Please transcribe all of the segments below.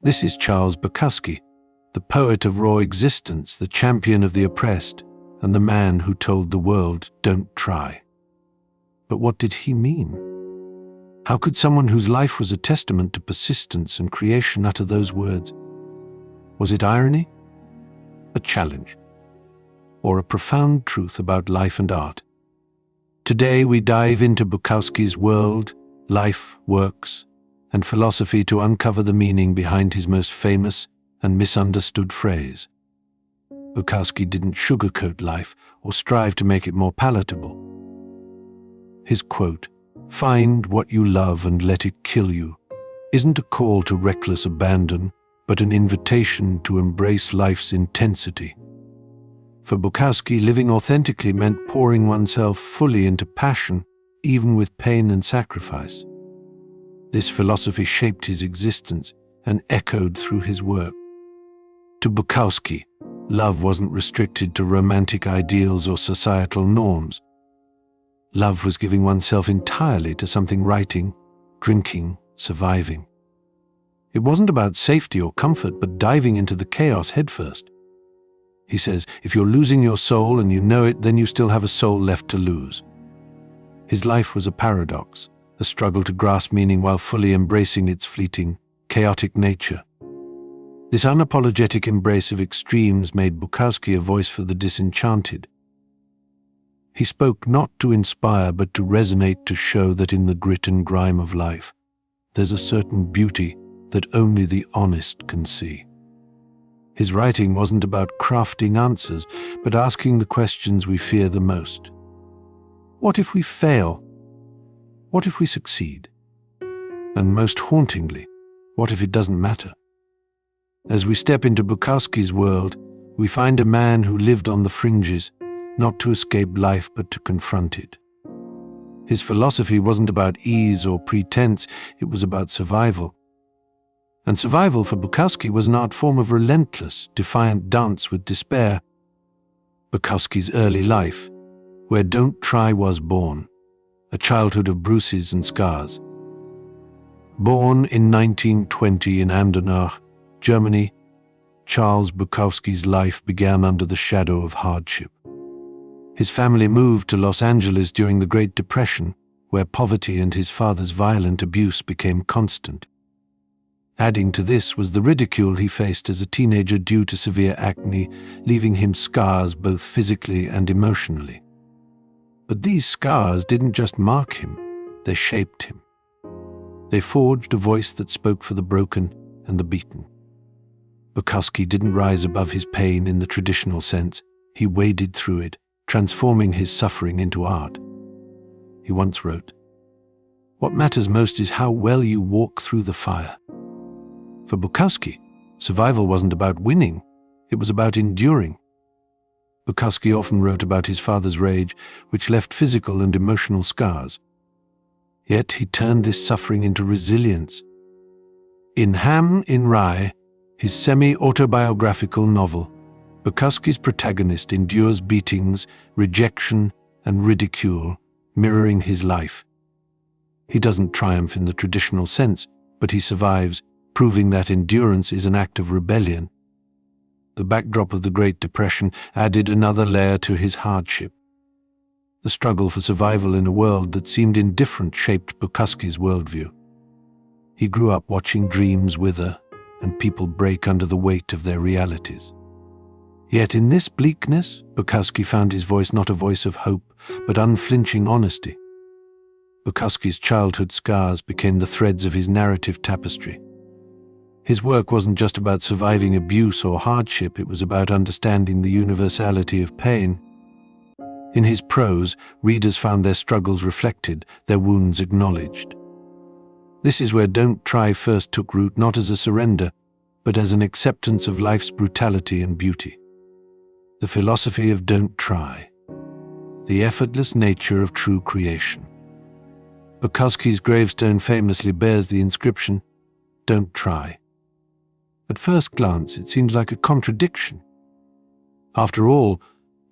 This is Charles Bukowski, the poet of raw existence, the champion of the oppressed, and the man who told the world, "Don't try." But what did he mean? How could someone whose life was a testament to persistence and creation utter those words? Was it irony? A challenge? Or a profound truth about life and art? Today we dive into Bukowski's world, life, works, and philosophy to uncover the meaning behind his most famous and misunderstood phrase. Bukowski didn't sugarcoat life or strive to make it more palatable. His quote, "Find what you love and let it kill you," isn't a call to reckless abandon, but an invitation to embrace life's intensity. For Bukowski, living authentically meant pouring oneself fully into passion, even with pain and sacrifice. This philosophy shaped his existence and echoed through his work. To Bukowski, love wasn't restricted to romantic ideals or societal norms. Love was giving oneself entirely to something writing, drinking, surviving. It wasn't about safety or comfort, but diving into the chaos headfirst. He says, if you're losing your soul and you know it, then you still have a soul left to lose. His life was a paradox, a struggle to grasp meaning while fully embracing its fleeting, chaotic nature. This unapologetic embrace of extremes made Bukowski a voice for the disenchanted. He spoke not to inspire but to resonate, to show that in the grit and grime of life, there's a certain beauty that only the honest can see. His writing wasn't about crafting answers, but asking the questions we fear the most. What if we fail? What if we succeed? And most hauntingly, what if it doesn't matter? As we step into Bukowski's world, we find a man who lived on the fringes, not to escape life but to confront it. His philosophy wasn't about ease or pretense, it was about survival. And survival for Bukowski was an art form of relentless, defiant dance with despair. Bukowski's early life, where "Don't Try" was born, a childhood of bruises and scars. Born in 1920 in Andernach, Germany, Charles Bukowski's life began under the shadow of hardship. His family moved to Los Angeles during the Great Depression, where poverty and his father's violent abuse became constant. Adding to this was the ridicule he faced as a teenager due to severe acne, leaving him scars both physically and emotionally. But these scars didn't just mark him, they shaped him. They forged a voice that spoke for the broken and the beaten. Bukowski didn't rise above his pain in the traditional sense. He waded through it, transforming his suffering into art. He once wrote, "What matters most is how well you walk through the fire." For Bukowski, survival wasn't about winning, it was about enduring. Bukowski often wrote about his father's rage, which left physical and emotional scars. Yet he turned this suffering into resilience. In Ham in Rye, his semi-autobiographical novel, Bukowski's protagonist endures beatings, rejection, and ridicule, mirroring his life. He doesn't triumph in the traditional sense, but he survives, proving that endurance is an act of rebellion. The backdrop of the Great Depression added another layer to his hardship. The struggle for survival in a world that seemed indifferent shaped Bukowski's worldview. He grew up watching dreams wither and people break under the weight of their realities. Yet in this bleakness, Bukowski found his voice, not a voice of hope, but unflinching honesty. Bukowski's childhood scars became the threads of his narrative tapestry. His work wasn't just about surviving abuse or hardship, it was about understanding the universality of pain. In his prose, readers found their struggles reflected, their wounds acknowledged. This is where "Don't Try" first took root, not as a surrender, but as an acceptance of life's brutality and beauty. The philosophy of "Don't Try," the effortless nature of true creation. Bukowski's gravestone famously bears the inscription, "Don't Try." At first glance, it seems like a contradiction. After all,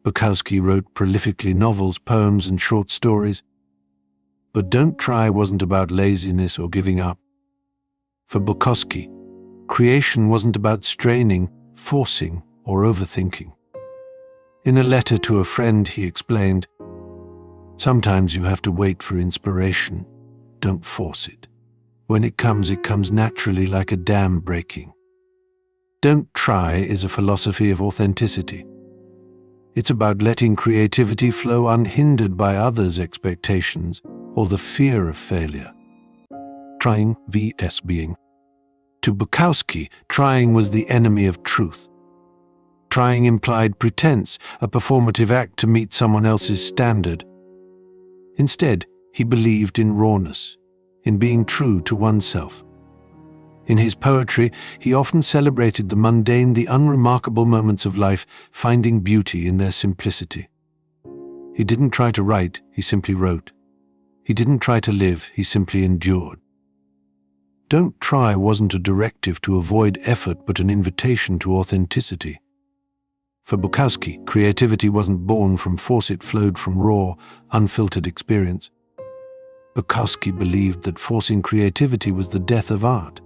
Bukowski wrote prolifically novels, poems, and short stories. But "Don't Try" wasn't about laziness or giving up. For Bukowski, Creation wasn't about straining, forcing, or overthinking. In a letter to a friend, he explained, "Sometimes you have to wait for inspiration. Don't force it. When it comes naturally like a dam breaking." Don't try is a philosophy of authenticity. It's about letting creativity flow unhindered by others' expectations or the fear of failure. Trying vs. being. To Bukowski, trying was the enemy of truth. Trying implied pretense, a performative act to meet someone else's standard. Instead, he believed in rawness, in being true to oneself. In his poetry, he often celebrated the mundane, the unremarkable moments of life, finding beauty in their simplicity. He didn't try to write, he simply wrote. He didn't try to live, he simply endured. Don't try wasn't a directive to avoid effort, but an invitation to authenticity. For Bukowski, creativity wasn't born from force, it flowed from raw, unfiltered experience. Bukowski believed that forcing creativity was the death of art.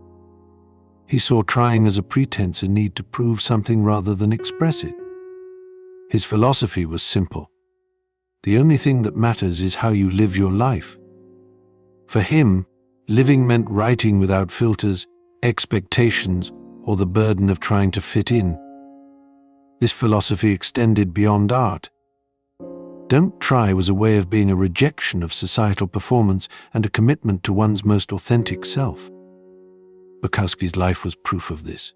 He saw trying as a pretense, a need to prove something rather than express it. His philosophy was simple. The only thing that matters is how you live your life. For him, living meant writing without filters, expectations, or the burden of trying to fit in. This philosophy extended beyond art. Don't try was a way of being a rejection of societal performance and a commitment to one's most authentic self. Bukowski's life was proof of this.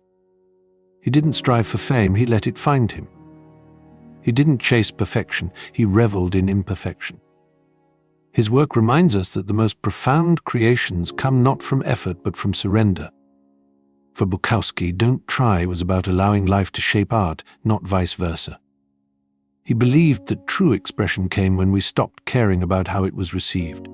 He didn't strive for fame, he let it find him. He didn't chase perfection, he reveled in imperfection. His work reminds us that the most profound creations come not from effort but from surrender. For Bukowski, don't try was about allowing life to shape art, not vice versa. He believed that true expression came when we stopped caring about how it was received.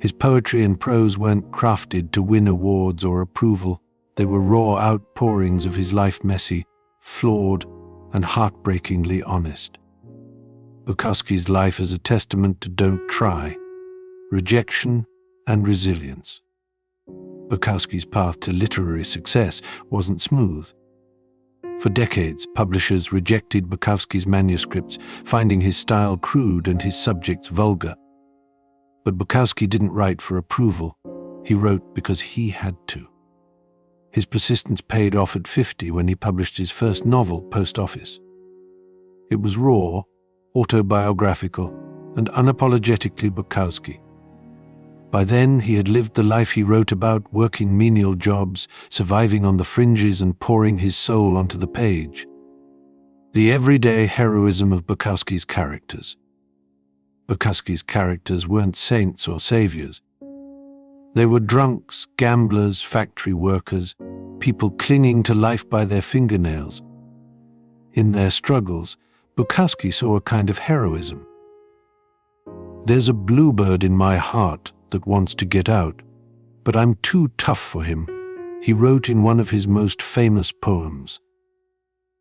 His poetry and prose weren't crafted to win awards or approval. They were raw outpourings of his life, messy, flawed, and heartbreakingly honest. Bukowski's life is a testament to don't try, rejection, and resilience. Bukowski's path to literary success wasn't smooth. For decades, publishers rejected Bukowski's manuscripts, finding his style crude and his subjects vulgar. But Bukowski didn't write for approval. He wrote because he had to. His persistence paid off at 50 when he published his first novel, Post Office. It was raw, autobiographical, and unapologetically Bukowski. By then, he had lived the life he wrote about, working menial jobs, surviving on the fringes, and pouring his soul onto the page. The everyday heroism of Bukowski's characters. Bukowski's characters weren't saints or saviors. They were drunks, gamblers, factory workers, people clinging to life by their fingernails. In their struggles, Bukowski saw a kind of heroism. "There's a bluebird in my heart that wants to get out, but I'm too tough for him," he wrote in one of his most famous poems.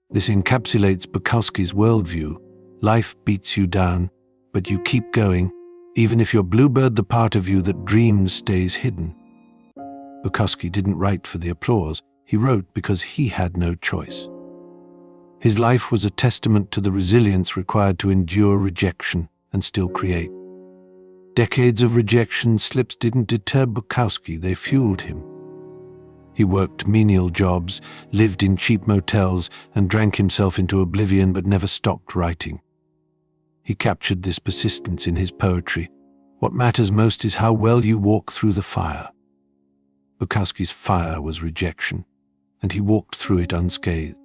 This encapsulates Bukowski's worldview. Life beats you down, but you keep going, even if your bluebird, the part of you that dreams, stays hidden. Bukowski didn't write for the applause. He wrote because he had no choice. His life was a testament to the resilience required to endure rejection and still create. Decades of rejection slips didn't deter Bukowski, they fueled him. He worked menial jobs, lived in cheap motels, and drank himself into oblivion but never stopped writing. He captured this persistence in his poetry. What matters most is how well you walk through the fire. Bukowski's fire was rejection, and he walked through it unscathed.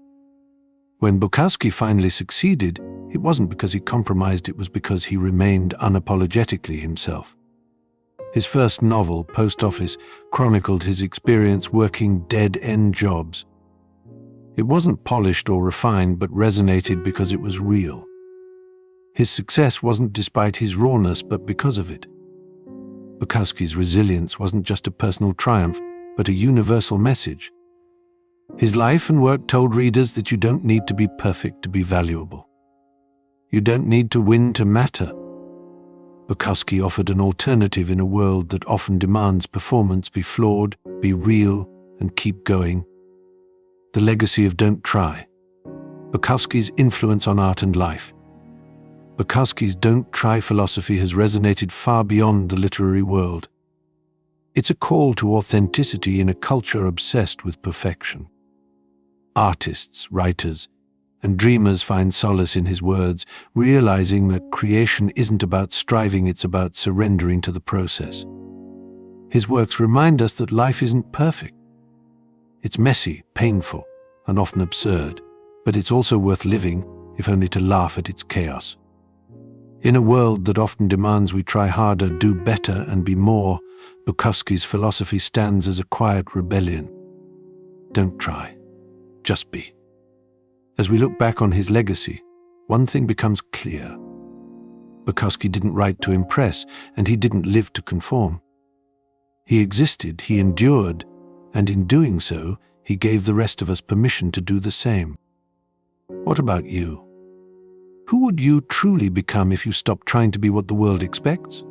When Bukowski finally succeeded, it wasn't because he compromised, it was because he remained unapologetically himself. His first novel, Post Office, chronicled his experience working dead-end jobs. It wasn't polished or refined, but resonated because it was real. His success wasn't despite his rawness, but because of it. Bukowski's resilience wasn't just a personal triumph, but a universal message. His life and work told readers that you don't need to be perfect to be valuable. You don't need to win to matter. Bukowski offered an alternative in a world that often demands performance: be flawed, be real, and keep going, The legacy of Don't Try. Bukowski's influence on art and life. Bukowski's Don't Try philosophy has resonated far beyond the literary world. It's a call to authenticity in a culture obsessed with perfection. Artists, writers, and dreamers find solace in his words, realizing that creation isn't about striving, it's about surrendering to the process. His works remind us that life isn't perfect. It's messy, painful, and often absurd, but it's also worth living, if only to laugh at its chaos. In a world that often demands we try harder, do better, and be more, Bukowski's philosophy stands as a quiet rebellion. Don't try, just be. As we look back on his legacy, one thing becomes clear. Bukowski didn't write to impress, and he didn't live to conform. He existed, he endured, and in doing so, he gave the rest of us permission to do the same. What about you? Who would you truly become if you stopped trying to be what the world expects?